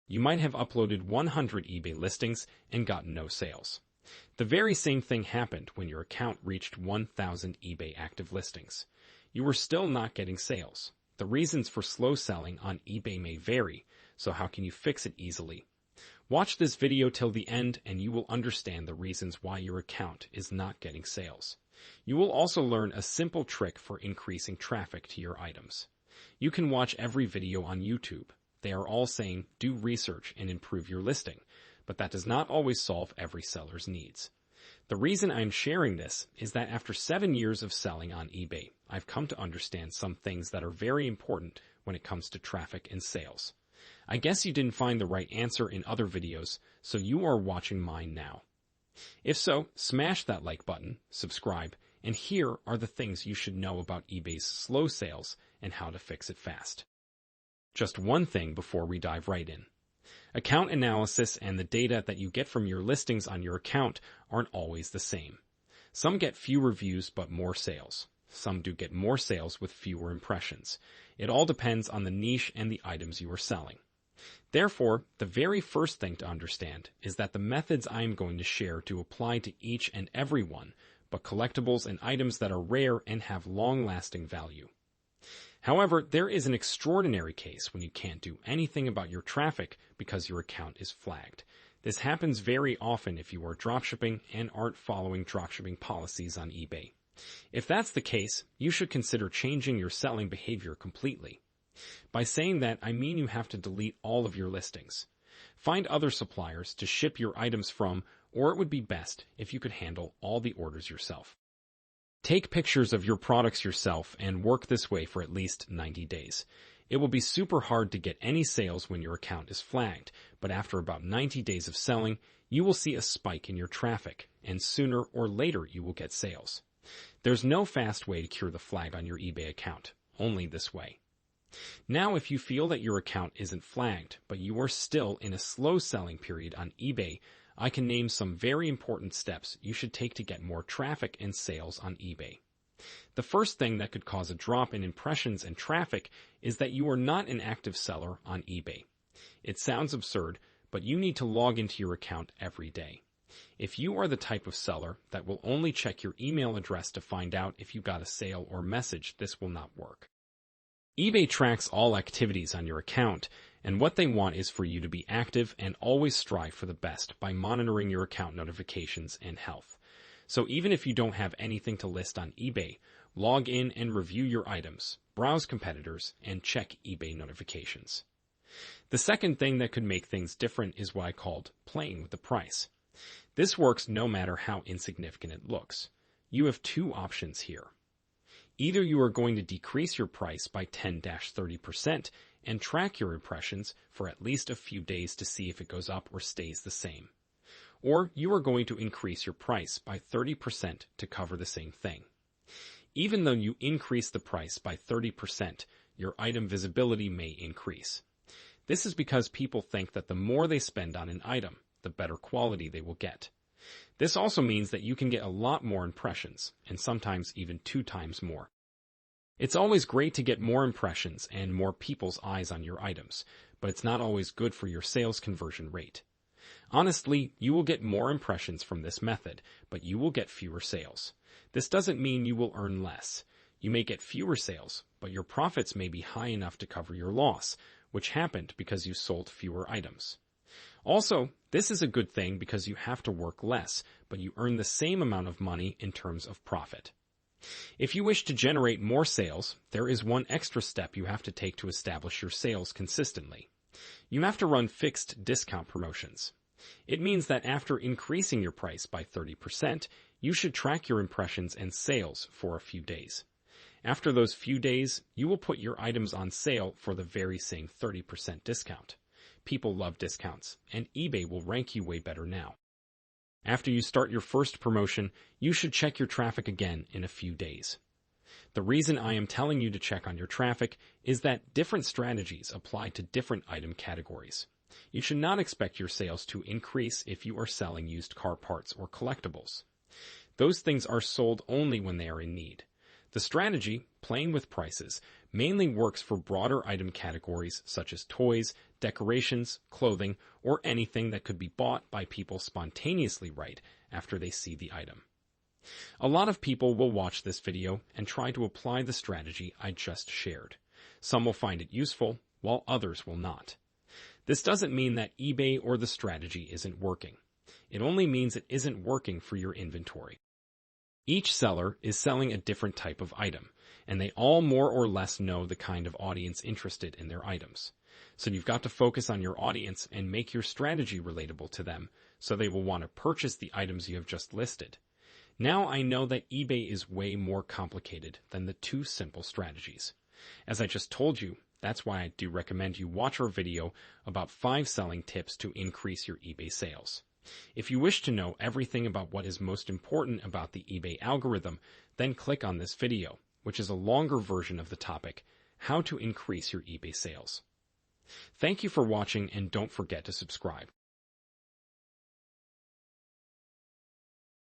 You might have uploaded 100 eBay listings and gotten no sales. The very same thing happened when your account reached 1,000 eBay active listings. You were still not getting sales. The reasons for slow selling on eBay may vary, so how can you fix it easily? Watch this video till the end and you will understand the reasons why your account is not getting sales. You will also learn a simple trick for increasing traffic to your items. You can watch every video on YouTube. They are all saying, do research and improve your listing, but that does not always solve every seller's needs. The reason I'm sharing this is that after 7 years of selling on eBay, I've come to understand some things that are very important when it comes to traffic and sales. I guess you didn't find the right answer in other videos, so you are watching mine now. If so, smash that like button, subscribe, and here are the things you should know about eBay's slow sales and how to fix it fast. Just one thing before we dive right in. Account analysis and the data that you get from your listings on your account aren't always the same. Some get fewer views but more sales. Some do get more sales with fewer impressions. It all depends on the niche and the items you are selling. Therefore, the very first thing to understand is that the methods I am going to share do apply to each and every one, but collectibles and items that are rare and have long-lasting value. However, there is an extraordinary case when you can't do anything about your traffic because your account is flagged. This happens very often if you are dropshipping and aren't following dropshipping policies on eBay. If that's the case, you should consider changing your selling behavior completely. By saying that, I mean you have to delete all of your listings. Find other suppliers to ship your items from, or it would be best if you could handle all the orders yourself. Take pictures of your products yourself and work this way for at least 90 days. It will be super hard to get any sales when your account is flagged, but after about 90 days of selling, you will see a spike in your traffic, and sooner or later you will get sales. There's no fast way to cure the flag on your eBay account, only this way. Now, if you feel that your account isn't flagged, but you are still in a slow selling period on eBay, I can name some very important steps you should take to get more traffic and sales on eBay. The first thing that could cause a drop in impressions and traffic is that you are not an active seller on eBay. It sounds absurd, but you need to log into your account every day. If you are the type of seller that will only check your email address to find out if you got a sale or message, this will not work. eBay tracks all activities on your account, and what they want is for you to be active and always strive for the best by monitoring your account notifications and health. So even if you don't have anything to list on eBay, log in and review your items, browse competitors, and check eBay notifications. The second thing that could make things different is what I called playing with the price. This works no matter how insignificant it looks. You have two options here. Either you are going to decrease your price by 10-30% and track your impressions for at least a few days to see if it goes up or stays the same. Or you are going to increase your price by 30% to cover the same thing. Even though you increase the price by 30%, your item visibility may increase. This is because people think that the more they spend on an item, the better quality they will get. This also means that you can get a lot more impressions, and sometimes even 2 times more. It's always great to get more impressions and more people's eyes on your items, but it's not always good for your sales conversion rate. Honestly, you will get more impressions from this method, but you will get fewer sales. This doesn't mean you will earn less. You may get fewer sales, but your profits may be high enough to cover your loss, which happened because you sold fewer items. Also, this is a good thing because you have to work less, but you earn the same amount of money in terms of profit. If you wish to generate more sales, there is one extra step you have to take to establish your sales consistently. You have to run fixed discount promotions. It means that after increasing your price by 30%, you should track your impressions and sales for a few days. After those few days, you will put your items on sale for the very same 30% discount. People love discounts, and eBay will rank you way better now. After you start your first promotion, you should check your traffic again in a few days. The reason I am telling you to check on your traffic is that different strategies apply to different item categories. You should not expect your sales to increase if you are selling used car parts or collectibles. Those things are sold only when they are in need. The strategy, playing with prices, mainly works for broader item categories such as toys, decorations, clothing, or anything that could be bought by people spontaneously right after they see the item. A lot of people will watch this video and try to apply the strategy I just shared. Some will find it useful, while others will not. This doesn't mean that eBay or the strategy isn't working. It only means it isn't working for your inventory. Each seller is selling a different type of item, and they all more or less know the kind of audience interested in their items. So you've got to focus on your audience and make your strategy relatable to them, so they will want to purchase the items you have just listed. Now I know that eBay is way more complicated than the two simple strategies. As I just told you, that's why I do recommend you watch our video about 5 selling tips to increase your eBay sales. If you wish to know everything about what is most important about the eBay algorithm, then click on this video, which is a longer version of the topic, how to increase your eBay sales. Thank you for watching, and don't forget to subscribe.